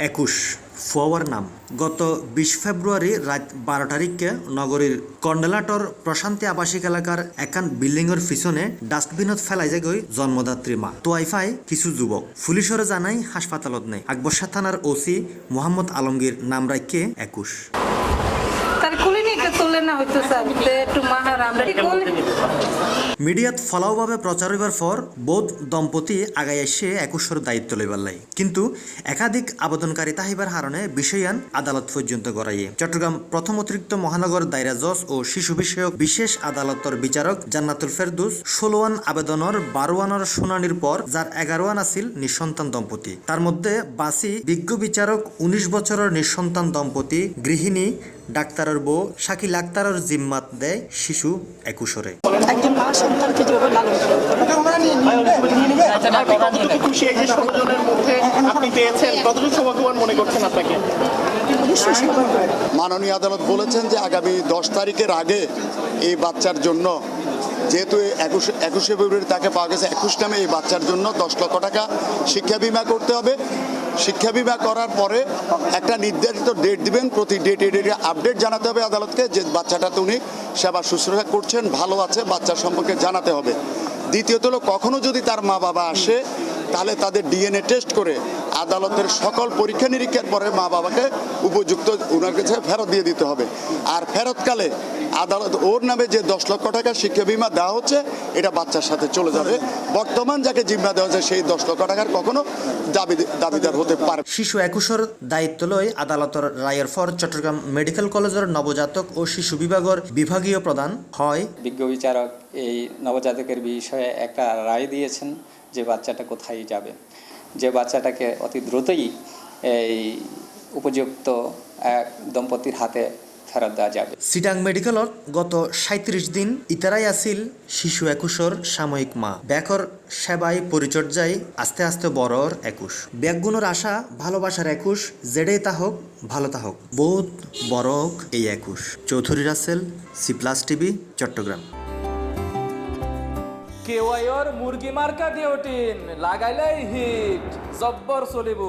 21 Führer নাম গত ২০ ফেব্রুয়ারি রাত ১২ তারিখে নগরীর কন্ডেলাটর প্রশান্তি আবাসিক এলাকার একান বিল্ডিংয়ের পিছনে ডাস্টবিনত ফেলাই যায় গই জন্মদাত্রী মা তোয়াইফাই কিছু যুবক পুলিশরে জানাই হাসপাতালত নেই আকবরশাহ থানার ওসি মোহাম্মদ আলমগীর নাম রাখে ২১ মিডিয়াত ফলাওভাবে প্রচার হইবার পর বোধ দম্পতি আগাই এসে ২১ দায়িত্ব লইবার লাই কিন্তু একাধিক আবেদনকারী তাহিবার হারণে বিষয়ান আদালত পর্যন্ত গড়াইয়ে চট্টগ্রাম প্রথম অতিরিক্ত মহানগর দায়রা জজ ও শিশু বিষয়ক বিশেষ আদালতের বিচারক জান্নাতুল ফেরদৌস ১৬ আবেদনের ১২ শুনানির পর যার ১১ আছিল নিঃসন্তান দম্পতি তার মধ্যে বাসি বিজ্ঞ বিচারক ১৯ বছরের নিঃসন্তান দম্পতি গৃহিণী ডাক্তারের বউ শাকিল আক্তারের জিম্মাত দেয় শিশু ২১ একজন মা সন্তানকে যেভাবে লালন মাননীয় আদালত বলেছেন যে আগামী ১০ তারিখের আগে এই বাচ্চার জন্য যেহেতু ২১শে ফেব্রুয়ারি তাকে পাওয়া গেছে ২১ নামে এই বাচ্চার জন্য ১০ লক্ষ টাকা শিক্ষা বিমা করতে হবে। শিক্ষা বিমা করার পরে একটা নির্ধারিত ডেট দিবেন, প্রতি ডেটে আপডেট জানাতে হবে আদালতকে যে বাচ্চাটাতে উনি সেবা শুশ্রূষা করছেন, ভালো আছে, বাচ্চার সম্পর্কে জানাতে হবে। দ্বিতীয়ত হলো কখনো যদি তার মা বাবা আসে তাহলে তাদের ডিএনএ টেস্ট করে আদালতের সকল পরীক্ষা নিরীক্ষার পরে মা বাবাকে উপযুক্ত ওনার কাছে ফেরত দিয়ে দিতে হবে। আর ফেরতকালে আদালত ওর নামে যে ১০ লক্ষ টাকা শিক্ষা বিমা দেওয়া হচ্ছে এটা বাচ্চার সাথে চলে যাবে। বর্তমান যাকে জিম্মা দেওয়া হচ্ছে সেই ১০ লক্ষ টাকার কখনো দাবিদার হতে পারে। শিশু ২১ দায়িত্ব লই আদালতের রায়ের পর চট্টগ্রাম মেডিকেল কলেজের নবজাতক ও শিশু বিভাগের বিভাগীয় প্রধান হয় বিজ্ঞ বিচারক এই নবজাতকের বিষয়ে একটা রায় দিয়েছেন যে বাচ্চাটা কোথায় যাবে, যে বাচ্চাটাকে অতি দ্রুতই এই উপযুক্ত এক দম্পতির হাতে ফেরত দেওয়া যাবে। সিটাং মেডিকেলত গত ৩৭ দিন ইতারাই আছিল শিশু ২১ সাময়িক মা ব্যাকর সেবাই পরিচর্যায় আস্তে আস্তে বড়র ২১ ব্যাগগুণের আশা ভালোবাসার ২১ জেডে তাহক ভালো তাহক বোধ বড়ক এই ২১ চৌধুরী রাসেল C+ টিভি চট্টগ্রাম। কেওয়াইর মুরগি মার্কা ডিওটিন লাগাইলেই হিট জব্বর চলিব।